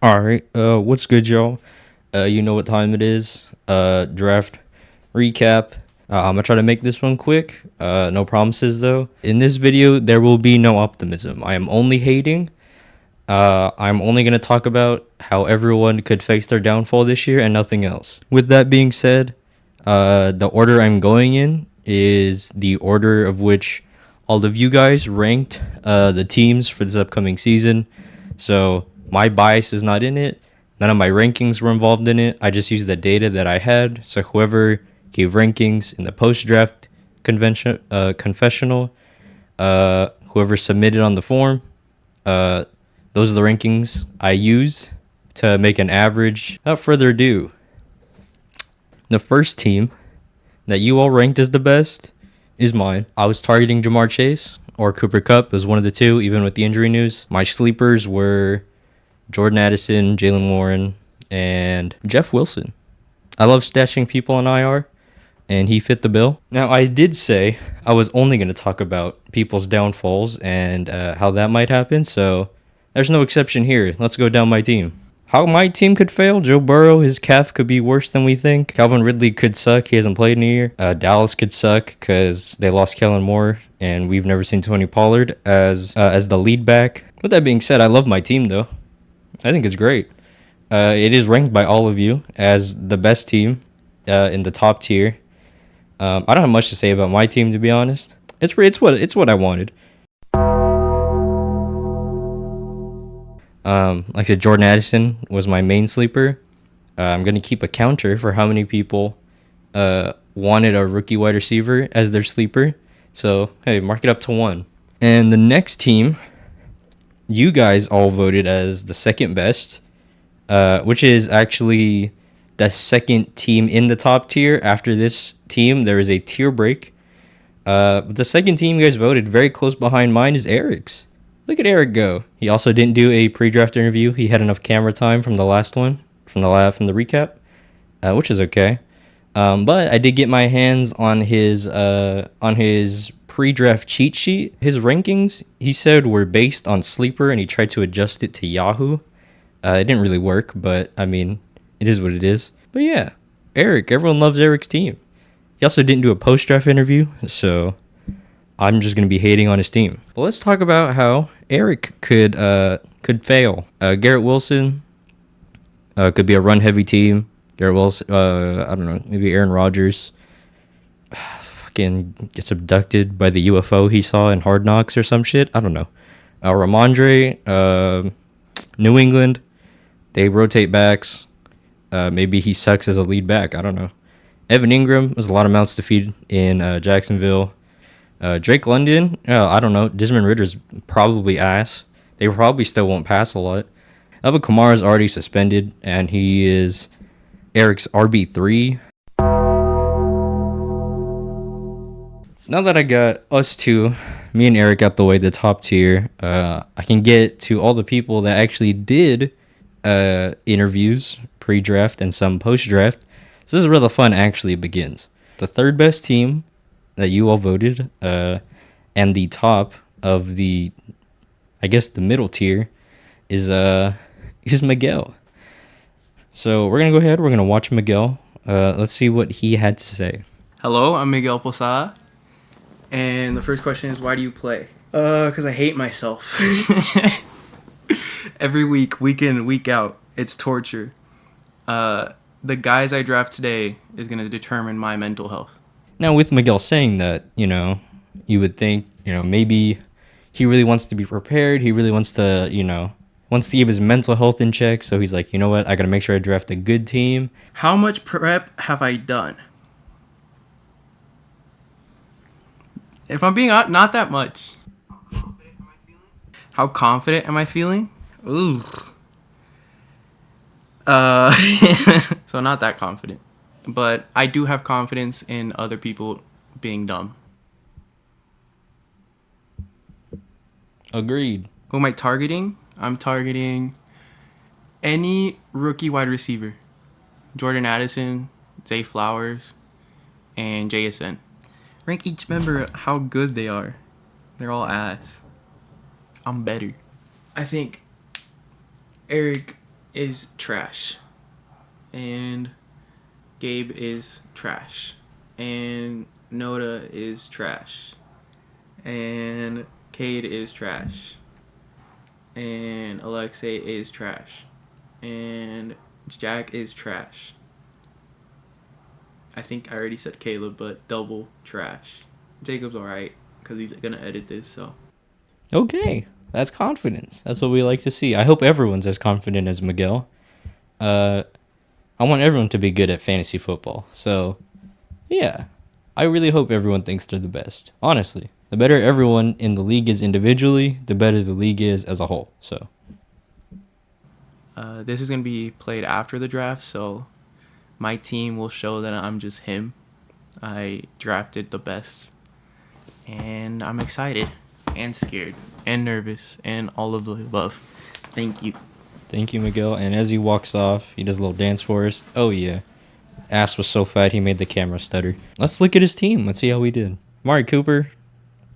All right, what's good, y'all? You know what time it is. Draft recap. I'm gonna try to make this one quick. No promises though. In this video, there will be no optimism. I am only hating. I'm only gonna talk about how everyone could face their downfall this year and nothing else. With that being said, the order I'm going in is the order of which all of you guys ranked the teams for this upcoming season. So my bias is not in it. None of my rankings were involved in it. I just used the data that I had. So whoever gave rankings in the post-draft confessional, whoever submitted on the form, those are the rankings I used to make an average. Without further ado, the first team that you all ranked as the best is mine. I was targeting Jamar Chase or Cooper Kupp. It was one of the two, even with the injury news. My sleepers were Jordan Addison, Jalen Warren, and Jeff Wilson. I love stashing people on IR, and he fit the bill. Now, I did say I was only going to talk about people's downfalls and how that might happen, so there's no exception here. Let's go down my team. How my team could fail? Joe Burrow, his calf could be worse than we think. Calvin Ridley could suck. He hasn't played in a year. Dallas could suck because they lost Kellen Moore, and we've never seen Tony Pollard as the lead back. With that being said, I love my team, though. I think it's great. It is ranked by all of you as the best team in the top tier. I don't have much to say about my team, to be honest. It's what I wanted. Like I said, Jordan Addison was my main sleeper. I'm gonna keep a counter for how many people wanted a rookie wide receiver as their sleeper. So hey, mark it up to 1. And the next team, you guys all voted as the second best, which is actually the second team in the top tier. After this team, there is a tier break. But the second team you guys voted very close behind mine is Eric's. Look at Eric go. He also didn't do a pre-draft interview. He had enough camera time from the last one, from the recap, which is okay. But I did get my hands on his pre-draft cheat sheet. His rankings, he said, were based on Sleeper, and he tried to adjust it to Yahoo. It didn't really work, but I mean, it is what it is. But yeah, Eric. Everyone loves Eric's team. He also didn't do a post-draft interview, so I'm just gonna be hating on his team. But let's talk about how Eric could fail. Garrett Wilson could be a run-heavy team. Garrett Wilson, I don't know, maybe Aaron Rodgers fucking gets abducted by the UFO he saw in Hard Knocks or some shit. I don't know. Ramondre, New England, they rotate backs. Maybe he sucks as a lead back. I don't know. Evan Ingram has a lot of mouths to feed in Jacksonville. Drake London, I don't know. Desmond Ritter's probably ass. They probably still won't pass a lot. Alvin Kamara's already suspended, and he is Eric's RB3. Now that I got us two, me and Eric out the way, the top tier, I can get to all the people that actually did interviews pre-draft and some post-draft. So this is where the fun actually begins. The third best team that you all voted, and the top of the, I guess the middle tier, is Miguel. So we're gonna go ahead. We're gonna watch Miguel. Let's see what he had to say. Hello, I'm Miguel Posada, and the first question is, why do you play? Because I hate myself. Every week in, week out, it's torture. The guys I draft today is gonna determine my mental health. Now, with Miguel saying that, you would think, maybe he really wants to be prepared. He really wants to, wants to keep his mental health in check. So he's like, you know what? I got to make sure I draft a good team. How much prep have I done? If I'm being honest, not that much. How confident am I feeling? Ooh. So not that confident. But I do have confidence in other people being dumb. Agreed. Who am I targeting? I'm targeting any rookie wide receiver. Jordan Addison, Zay Flowers, and JSN. Rank each member how good they are. They're all ass. I'm better. I think Eric is trash. And Gabe is trash. And Noda is trash. And Cade is trash. And Alexei is trash. And Jack is trash. I think I already said Caleb, but double trash. Jacob's alright, because he's going to edit this, so. Okay, that's confidence. That's what we like to see. I hope everyone's as confident as Miguel. I want everyone to be good at fantasy football. So, yeah, I really hope everyone thinks they're the best. Honestly, the better everyone in the league is individually, the better the league is as a whole. So, this is going to be played after the draft, so my team will show that I'm just him. I drafted the best, and I'm excited and scared and nervous and all of the above. Thank you. thank you, Miguel. And as he walks off, he does a little dance for us. Oh, yeah. Ass was so fat, he made the camera stutter. Let's look at his team. Let's see how he did. Amari Cooper,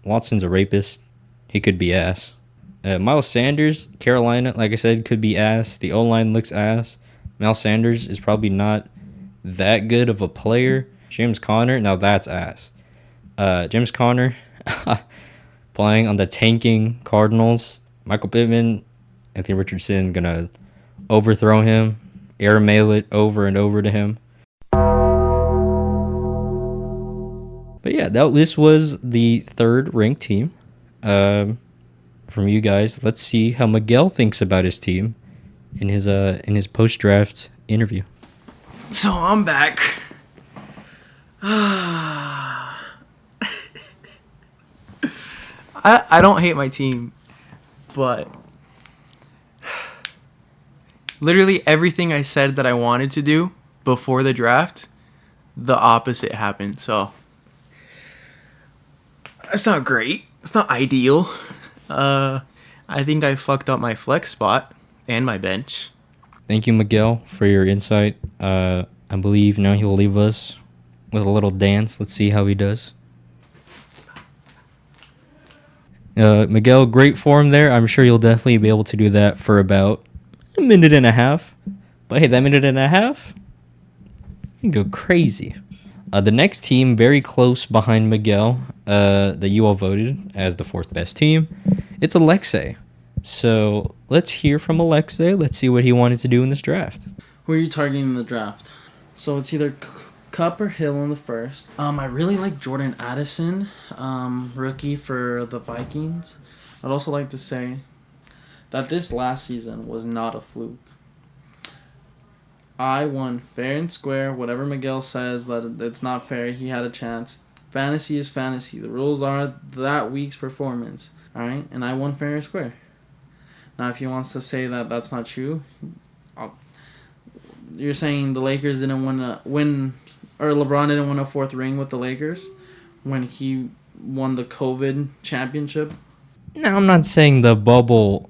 Watson's a rapist. He could be ass. Miles Sanders, Carolina, like I said, could be ass. The O-line looks ass. Miles Sanders is probably not that good of a player. James Conner, now that's ass. James Conner playing on the tanking Cardinals. Michael Pittman, Anthony Richardson gonna overthrow him, airmail it over and over to him. But yeah, this was the third ranked team from you guys. Let's see how Miguel thinks about his team in his post draft interview. So I'm back. I don't hate my team, but literally everything I said that I wanted to do before the draft, the opposite happened. So it's not great. It's not ideal. I think I fucked up my flex spot and my bench. Thank you, Miguel, for your insight. I believe now he'll leave us with a little dance. Let's see how he does. Miguel, great form there. I'm sure you'll definitely be able to do that for about a minute and a half. But hey, that minute and a half, you can go crazy. The next team, very close behind Miguel, that you all voted as the fourth best team, it's Alexei. So let's hear from Alexei. Let's see what he wanted to do in this draft. Who are you targeting in the draft? So it's either Cup or Hill in the first. I really like Jordan Addison, rookie for the Vikings. I'd also like to say that this last season was not a fluke. I won fair and square. Whatever Miguel says that it's not fair, he had a chance. Fantasy is fantasy. The rules are that week's performance. All right, and I won fair and square. Now, if he wants to say that that's not true, you're saying the Lakers didn't win, or LeBron didn't win a fourth ring with the Lakers when he won the COVID championship? No, I'm not saying the bubble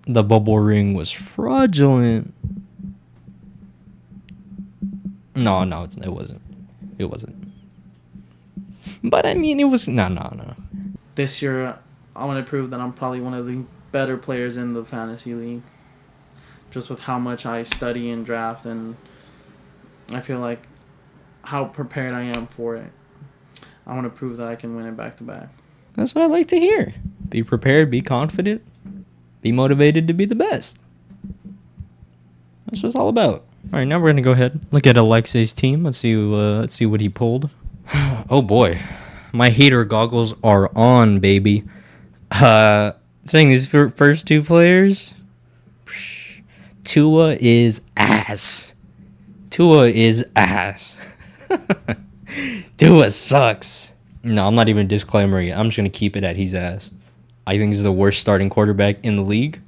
ring was fraudulent. No, it wasn't. It wasn't. But I mean, it was no. This year, I want to prove that I'm probably one of the better players in the fantasy league. Just with how much I study and draft, and I feel like how prepared I am for it. I want to prove that I can win it back to back. That's what I like to hear. Be prepared, be confident, be motivated to be the best. That's what it's all about. All right, now we're gonna go ahead look at Alexei's team. Let's see what he pulled. Oh boy, my hater goggles are on, baby. Saying these first two players, Tua is ass. Tua sucks. No, I'm not even disclaiming it. I'm just going to keep it at he's ass. I think he's the worst starting quarterback in the league.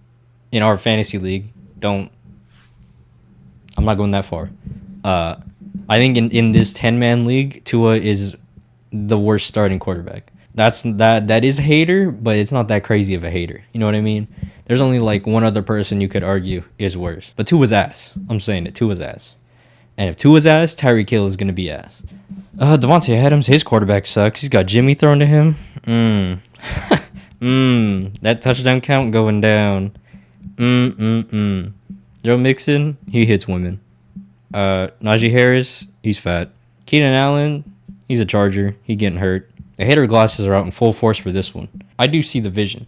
In our fantasy league. I'm not going that far. I think in this 10-man league, Tua is the worst starting quarterback. That is a hater, but it's not that crazy of a hater. You know what I mean? There's only like one other person you could argue is worse. But Tua's ass. I'm saying it. Tua's ass. And if Tua's ass, Tyreek Hill is going to be ass. Devontae Adams, his quarterback sucks. He's got Jimmy thrown to him. That touchdown count going down. Joe Mixon, he hits women. Najee Harris, he's fat. Keenan Allen, he's a Charger. He getting hurt. The hater glasses are out in full force for this one. I do see the vision.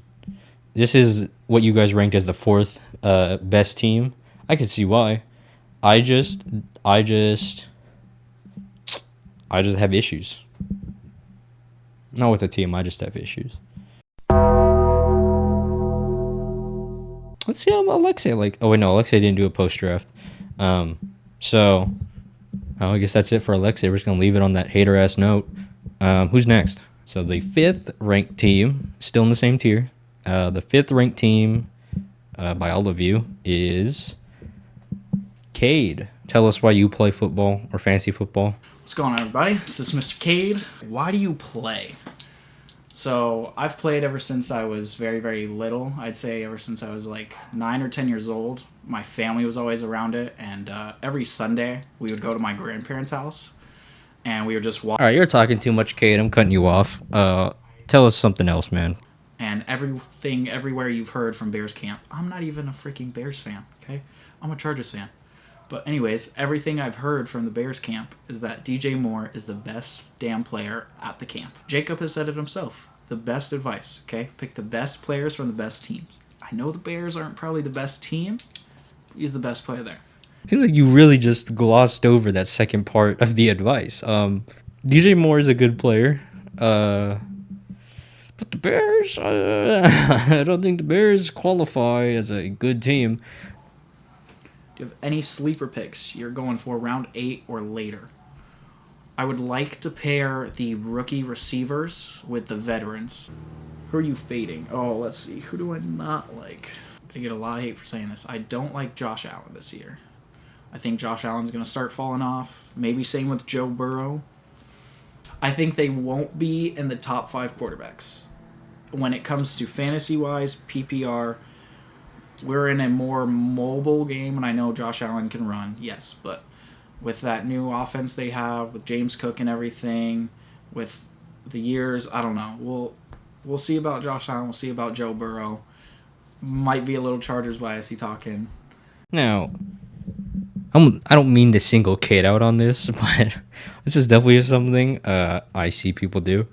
This is what you guys ranked as the fourth best team. I can see why. I just have issues. Not with the team. I just have issues. Let's see how Alexei like. Oh wait, no, Alexei didn't do a post draft. So I guess that's it for Alexei. We're just gonna leave it on that hater ass note. Who's next? So the fifth ranked team, still in the same tier. The fifth ranked team, by all of you, is Cade. Tell us why you play football or fantasy football. What's going on, everybody? This is Mr. Cade. Why do you play? So I've played ever since I was very, very little. I'd say ever since I was like 9 or 10 years old. My family was always around it, and every Sunday we would go to my grandparents' house, and we would just walk. All right, you're talking too much, Cade. I'm cutting you off. Tell us something else, man. And everything, everywhere you've heard from Bears camp. I'm not even a freaking Bears fan, okay? I'm a Chargers fan. But anyways, everything I've heard from the Bears camp is that DJ Moore is the best damn player at the camp. Jacob has said it himself. The best advice, okay? Pick the best players from the best teams. I know the Bears aren't probably the best team. He's the best player there. I feel like you really just glossed over that second part of the advice. DJ Moore is a good player. But the Bears, I don't think the Bears qualify as a good team. Do you have any sleeper picks you're going for round 8 or later? I would like to pair the rookie receivers with the veterans. Who are you fading? Oh, let's see. Who do I not like? I'm going to get a lot of hate for saying this. I don't like Josh Allen this year. I think Josh Allen's going to start falling off. Maybe same with Joe Burrow. I think they won't be in the top 5 quarterbacks. When it comes to fantasy-wise, PPR, we're in a more mobile game, and I know Josh Allen can run, yes, but with that new offense they have, with James Cook and everything, with the years, I don't know. We'll see about Josh Allen. We'll see about Joe Burrow. Might be a little Chargers biasy talking. Now, I don't mean to single Cade out on this, but this is definitely something I see people do.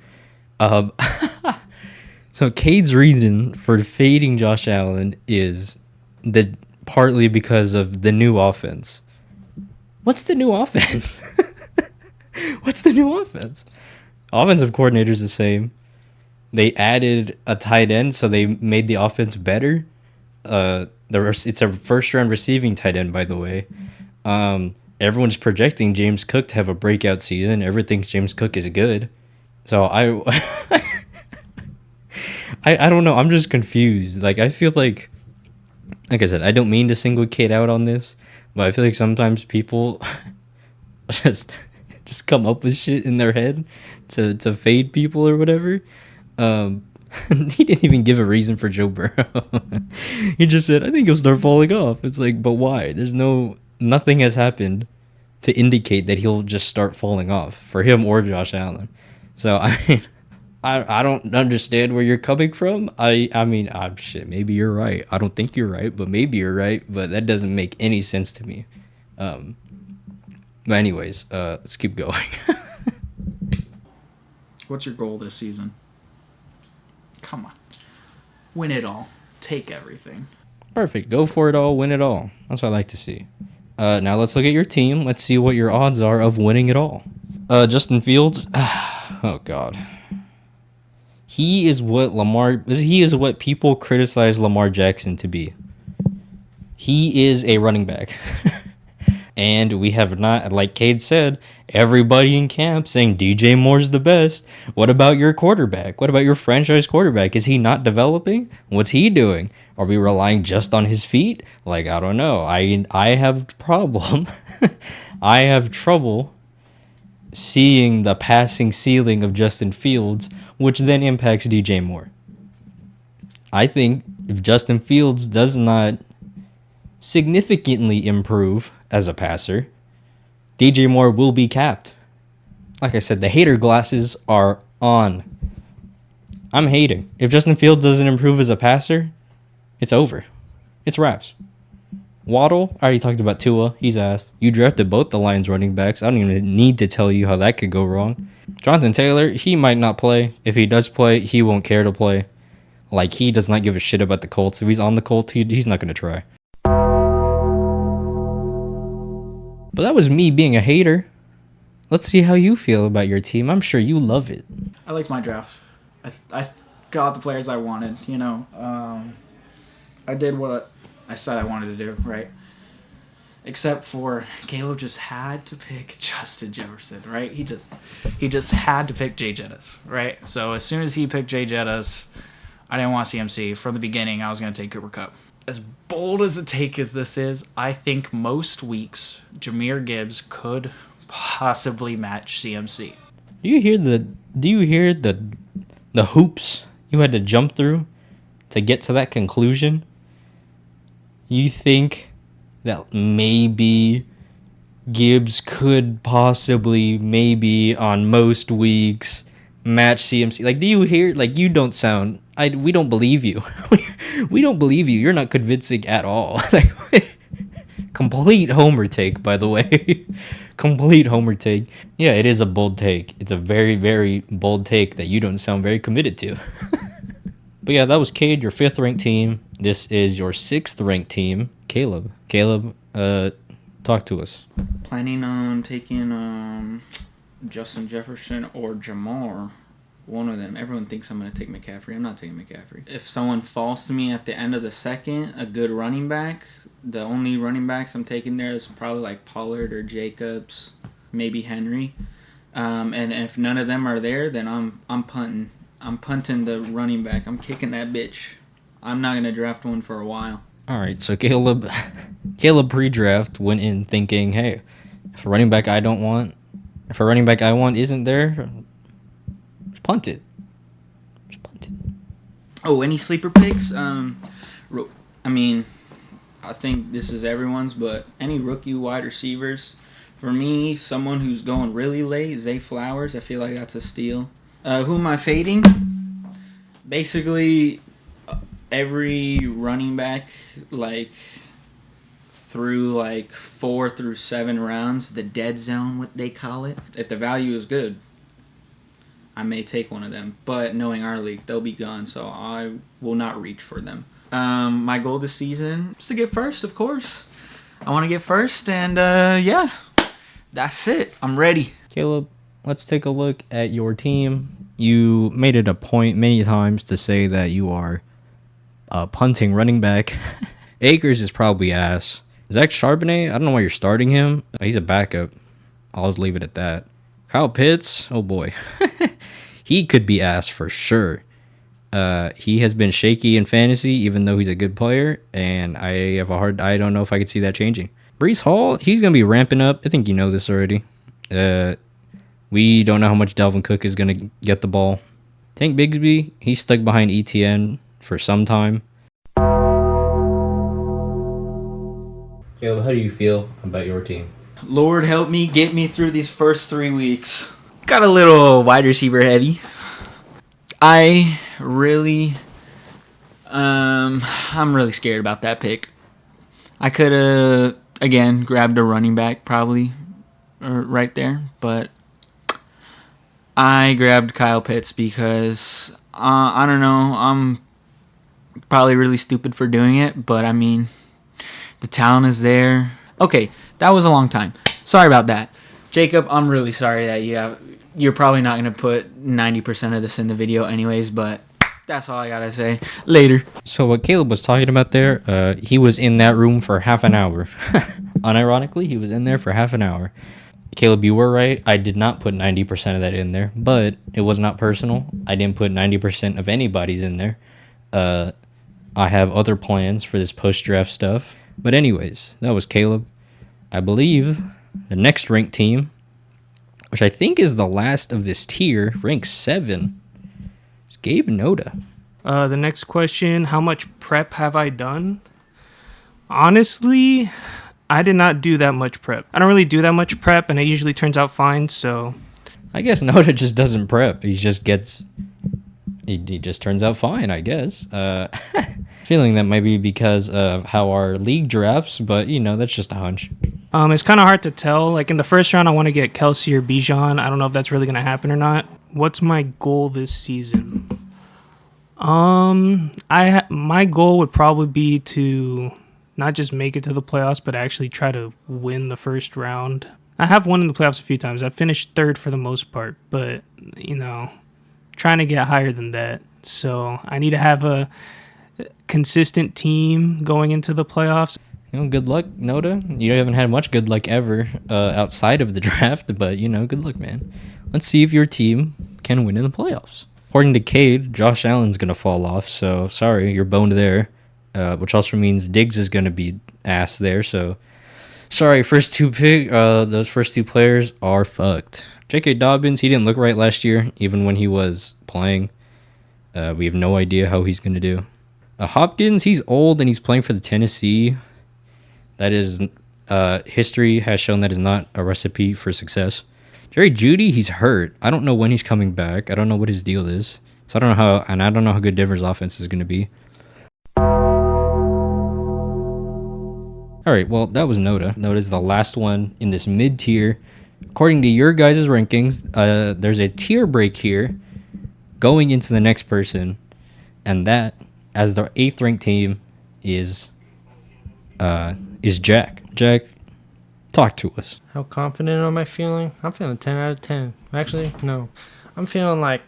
So Cade's reason for fading Josh Allen is that partly because of the new offense. What's the new offense? What's the new offense? Offensive coordinator's the same. They added a tight end, so they made the offense better. It's a first-round receiving tight end, by the way. Everyone's projecting James Cook to have a breakout season. Everyone thinks James Cook is good. So I don't know. I'm just confused. Like, I feel like I said, I don't mean to single Cade out on this, but I feel like sometimes people just come up with shit in their head to fade people or whatever. He didn't even give a reason for Joe Burrow. He just said, I think he'll start falling off. It's like, but why? Nothing has happened to indicate that he'll just start falling off for him or Josh Allen. So, I mean, I don't understand where you're coming from. I mean, shit, maybe you're right. I don't think you're right, but maybe you're right. But that doesn't make any sense to me. But anyways, let's keep going. What's your goal this season? Come on. Win it all. Take everything. Perfect. Go for it all. Win it all. That's what I like to see. Now let's look at your team. Let's see what your odds are of winning it all. Justin Fields. Oh, God. He is what people criticize Lamar Jackson to be. He is a running back. And we have not, like Cade said, everybody in camp saying DJ Moore's the best. What about your quarterback? What about your franchise quarterback? Is he not developing? What's he doing? Are we relying just on his feet? Like, I don't know. I have a problem. I have trouble seeing the passing ceiling of Justin Fields, which then impacts DJ Moore. I think if Justin Fields does not significantly improve as a passer, DJ Moore will be capped. Like I said, the hater glasses are on. I'm hating. If Justin Fields doesn't improve as a passer, it's over. It's wraps. Waddle, I already talked about Tua. He's ass. You drafted both the Lions running backs. I don't even need to tell you how that could go wrong. Jonathan Taylor, he might not play. If he does play, he won't care to play. Like, he does not give a shit about the Colts. If he's on the Colts, he's not going to try. But that was me being a hater. Let's see how you feel about your team. I'm sure you love it. I liked my draft. I got the players I wanted, you know. I did what I said I wanted to do, right? Except for Caleb just had to pick Justin Jefferson, right? He just had to pick Jay Jettis, right? So as soon as he picked Jay Jettis, I didn't want CMC. From the beginning, I was going to take Cooper Kupp. As bold as a take as this is, I think most weeks Jahmyr Gibbs could possibly match CMC. Do you hear the hoops you had to jump through to get to that conclusion? You think that maybe Gibbs could possibly, maybe on most weeks, match CMC? Like, do you hear? Like, you don't sound. We don't believe you. We don't believe you. You're not convincing at all. Like, complete homer take, by the way. Complete homer take. Yeah, it is a bold take. It's a very, very bold take that you don't sound very committed to. But yeah, that was Cade, your 5th ranked team. This is your 6th ranked team, Caleb. Caleb, talk to us. Planning on taking Justin Jefferson or Jamar. One of them. Everyone thinks I'm going to take McCaffrey. I'm not taking McCaffrey. If someone falls to me at the end of the second, a good running back, the only running backs I'm taking there is probably like Pollard or Jacobs, maybe Henry. And if none of them are there, then I'm punting. I'm punting the running back. I'm kicking that bitch. I'm not going to draft one for a while. All right, so Caleb pre-draft went in thinking, hey, if a running back I want isn't there, just punt it. Just punt it. Oh, any sleeper picks? I mean, I think this is everyone's, but any rookie wide receivers. For me, someone who's going really late, Zay Flowers. I feel like that's a steal. Who am I fading? Basically, every running back, like, through, like, 4 through 7 rounds, the dead zone, what they call it. If the value is good, I may take one of them. But knowing our league, they'll be gone, so I will not reach for them. My goal this season is to get first, of course. I want to get first, and, yeah, that's it. I'm ready. Caleb, let's take a look at your team. You made it a point many times to say that you are punting running back. Akers is probably ass. Zach Charbonnet, I don't know why you're starting him. He's a backup. I'll just leave it at that. Kyle Pitts, oh boy. He could be ass for sure. He has been shaky in fantasy, even though he's a good player, and I don't know if I could see that changing. Breece Hall, he's going to be ramping up. I think you know this already. We don't know how much Dalvin Cook is going to get the ball. Tank Bigsby, he's stuck behind ETN for some time. Caleb, how do you feel about your team? Lord help me get me through these first 3 weeks. Got a little wide receiver heavy. I'm really scared about that pick. I could have, again, grabbed a running back probably right there, but I grabbed Kyle Pitts because, I don't know, I'm probably really stupid for doing it, but I mean, the talent is there. Okay, that was a long time. Sorry about that. Jacob, I'm really sorry that you're probably not going to put 90% of this in the video anyways, but that's all I got to say. Later. So what Caleb was talking about there, he was in that room for half an hour. Unironically, he was in there for half an hour. Caleb, you were right. I did not put 90% of that in there, but it was not personal. I didn't put 90% of anybody's in there. I have other plans for this post-draft stuff. But anyways, that was Caleb. I believe the next ranked team, which I think is the last of this tier, ranked 7, is Gabe Noda. The next question, how much prep have I done? Honestly, I did not do that much prep. I don't really do that much prep, and it usually turns out fine, so... I guess Noda just doesn't prep. He just gets He just turns out fine, I guess. Feeling that might be because of how our league drafts, but that's just a hunch. It's kind of hard to tell. Like in the first round, I want to get Kelsey or Bijan. I don't know if that's really gonna happen or not. What's my goal this season? My goal would probably be to not just make it to the playoffs, but actually try to win the first round. I have won in the playoffs a few times. I've finished third for the most part, but trying to get higher than that. So I need to have a consistent team going into the playoffs. Good luck, Noda. You haven't had much good luck ever outside of the draft, but good luck, man. Let's see if your team can win in the playoffs. According to Cade, Josh Allen's gonna fall off, so sorry, you're boned there. Which also means Diggs is gonna be ass there. So sorry, those first two players are fucked. J.K. Dobbins, he didn't look right last year, even when he was playing. We have no idea how he's gonna do. Hopkins, he's old and he's playing for the Tennessee. That is, history has shown that is not a recipe for success. Jerry Jeudy, he's hurt. I don't know when he's coming back. I don't know what his deal is. So I don't know how good Denver's offense is going to be. All right, well, that was Noda. Noda's the last one in this mid-tier. According to your guys' rankings, there's a tier break here going into the next person, and that, as the 8th ranked team, is Jack. Jack, talk to us. How confident am I feeling? I'm feeling 10 out of 10. Actually, no. I'm feeling like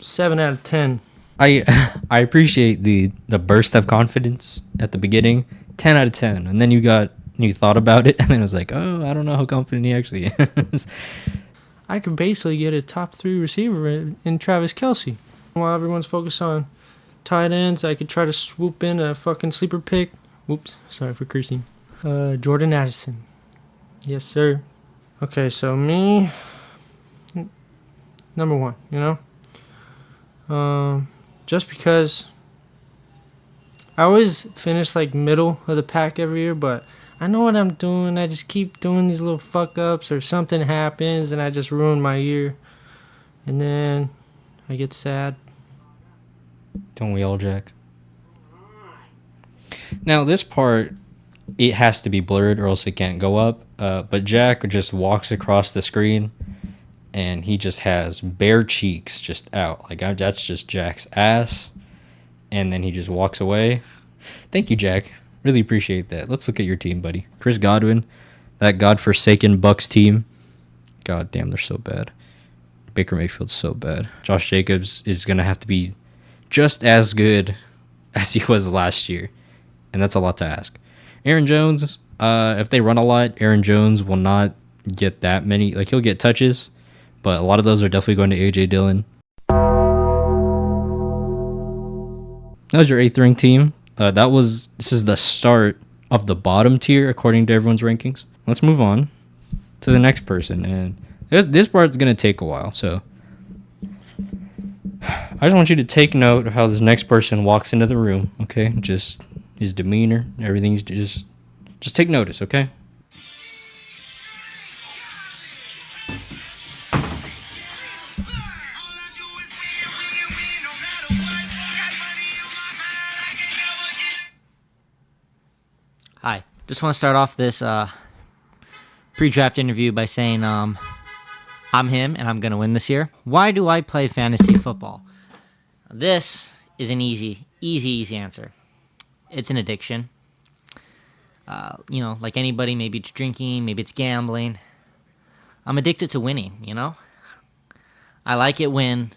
7 out of 10. I appreciate the burst of confidence at the beginning. 10 out of 10. And then you thought about it, and then it was like, oh, I don't know how confident he actually is. I could basically get a top 3 receiver in Travis Kelsey. While everyone's focused on tight ends, I could try to swoop in a fucking sleeper pick. Whoops, sorry for cursing. Jordan Addison. Yes, sir. Okay, so me, number 1, just because I always finish like middle of the pack every year, but I know what I'm doing. I just keep doing these little fuck ups, or something happens and I just ruin my year, and then I get sad. Don't we all, Jack? Now, this part, it has to be blurred or else it can't go up. But Jack just walks across the screen, and he just has bare cheeks just out. Like, that's just Jack's ass. And then he just walks away. Thank you, Jack. Really appreciate that. Let's look at your team, buddy. Chris Godwin, that godforsaken Bucks team. God damn, they're so bad. Baker Mayfield's so bad. Josh Jacobs is going to have to be just as good as he was last year. And that's a lot to ask. Aaron Jones, if they run a lot, Aaron Jones will not get that many. Like, he'll get touches, but a lot of those are definitely going to A.J. Dillon. That was your 8th ranked team. This is the start of the bottom tier according to everyone's rankings. Let's move on to the next person. And this part's going to take a while, so I just want you to take note of how this next person walks into the room, okay? Just his demeanor, everything's just take notice, okay? Hi. Just want to start off this pre-draft interview by saying I'm him and I'm going to win this year. Why do I play fantasy football? This is an easy answer. It's an addiction. Like anybody, maybe it's drinking, maybe it's gambling. I'm addicted to winning, I like it when,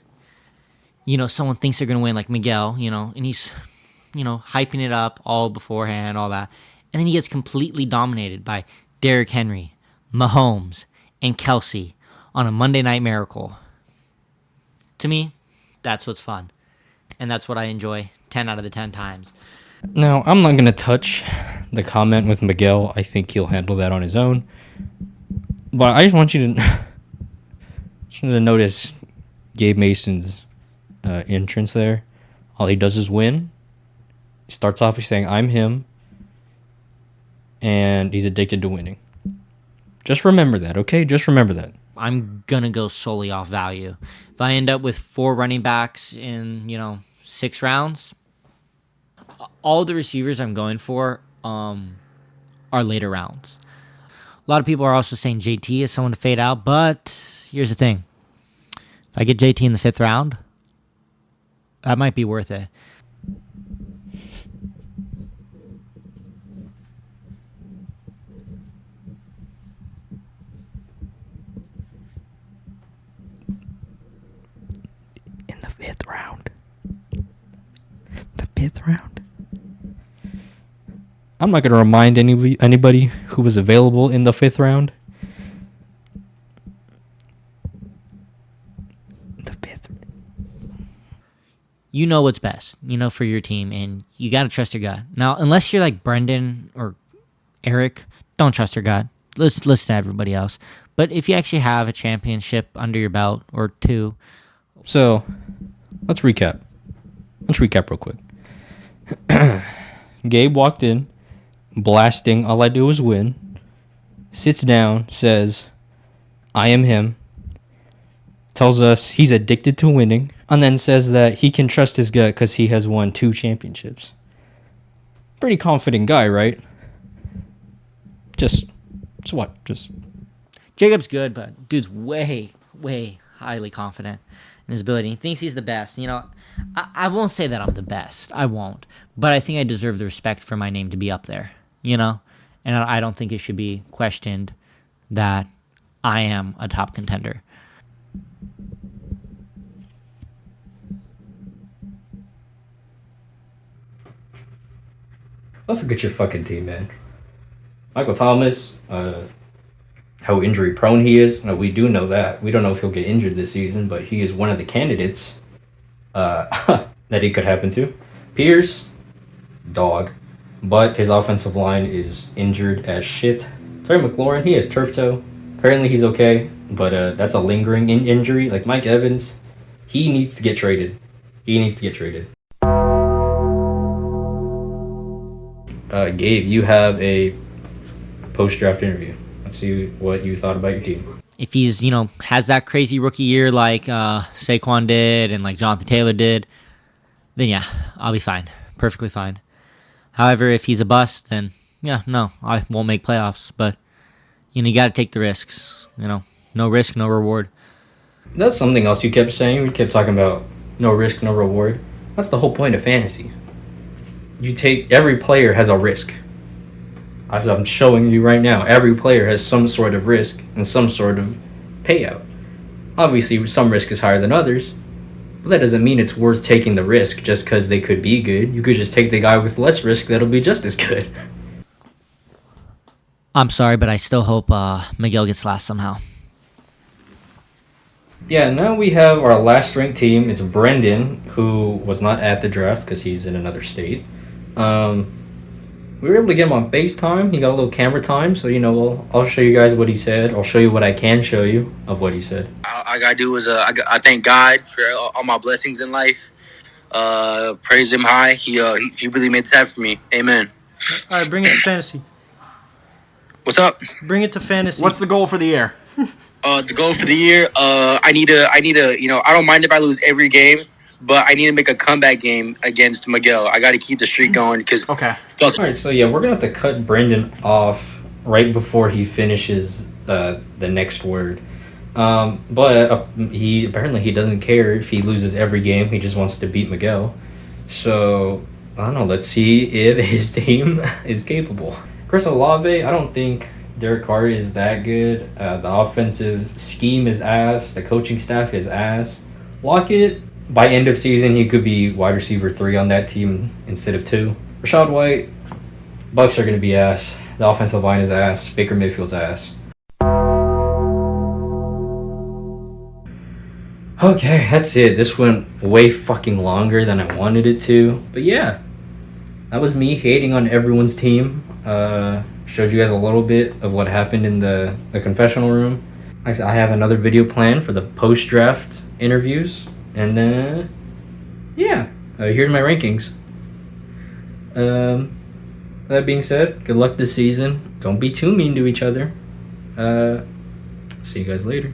someone thinks they're going to win, like Miguel, and he's, hyping it up all beforehand, all that. And then he gets completely dominated by Derrick Henry, Mahomes, and Kelsey on a Monday Night Miracle. To me, that's what's fun. And that's what I enjoy 10 out of the 10 times. Now, I'm not going to touch the comment with Miguel. I think he'll handle that on his own. But I just want you to notice Gabe Mason's entrance there. All he does is win. He starts off with saying, I'm him. And he's addicted to winning. Just remember that, okay? Just remember that. I'm going to go solely off value. If I end up with 4 running backs in, 6 rounds, all the receivers I'm going for are later rounds. A lot of people are also saying JT is someone to fade out, but here's the thing. If I get JT in the 5th round, that might be worth it. In the 5th round. The 5th round. I'm not going to remind anybody who was available in the 5th round. The 5th. You know what's best, for your team, and you got to trust your gut. Now, unless you're like Brendan or Eric, don't trust your gut. Listen to everybody else. But if you actually have a championship under your belt or 2. So, let's recap. Real quick. Gabe walked in, blasting, all I do is win. Sits down, says, I am him. Tells us he's addicted to winning. And then says that he can trust his gut because he has won 2 championships. Pretty confident guy, right? Just what? Jacob's good, but dude's way, way highly confident in his ability. He thinks he's the best. I won't say that I'm the best. I won't. But I think I deserve the respect for my name to be up there, And I don't think it should be questioned that I am a top contender. Let's look at your fucking team, man. Michael Thomas, how injury prone he is. No, we do know that. We don't know if he'll get injured this season, but he is one of the candidates that it could happen to. Pierce, dog. But his offensive line is injured as shit. Terry McLaurin, he has turf toe. Apparently he's okay, but that's a lingering injury. Like Mike Evans, he needs to get traded. Gabe, you have a post-draft interview. Let's see what you thought about your team. If he's, has that crazy rookie year like Saquon did and like Jonathan Taylor did, then yeah, I'll be fine. Perfectly fine. However, if he's a bust, then yeah, no, I won't make playoffs. But, you got to take the risks. No risk, no reward. That's something else you kept saying. We kept talking about no risk, no reward. That's the whole point of fantasy. Every player has a risk. As I'm showing you right now, every player has some sort of risk and some sort of payout. Obviously, some risk is higher than others, but that doesn't mean it's worth taking the risk just because they could be good. You could just take the guy with less risk that'll be just as good. I'm sorry, but I still hope Miguel gets last somehow. Yeah, now we have our last ranked team. It's Brendan, who was not at the draft because he's in another state. We were able to get him on FaceTime. He got a little camera time, so I'll show you guys what he said. I'll show you what I can show you of what he said. All I gotta do is I thank God for all my blessings in life. Praise Him high. He really made this happen for me. Amen. All right, bring it to fantasy. What's up? Bring it to fantasy. What's the goal for the year? The goal for the year. I need to. I don't mind if I lose every game, but I need to make a comeback game against Miguel. I got to keep the streak going because. Okay. All right, so yeah, we're gonna have to cut Brendan off right before he finishes the next word. But he doesn't care if he loses every game. He just wants to beat Miguel. So I don't know. Let's see if his team is capable. Chris Olave, I don't think Derek Carr is that good. The offensive scheme is ass. The coaching staff is ass. Lockett, by end of season, he could be wide receiver 3 on that team instead of 2. Rashad White, Bucks are going to be ass. The offensive line is ass. Baker Mayfield's ass. Okay, that's it. This went way fucking longer than I wanted it to. But yeah, that was me hating on everyone's team. Showed you guys a little bit of what happened in the confessional room. Like I said, I have another video planned for the post-draft interviews. And then, here's my rankings. That being said, good luck this season. Don't be too mean to each other. See you guys later.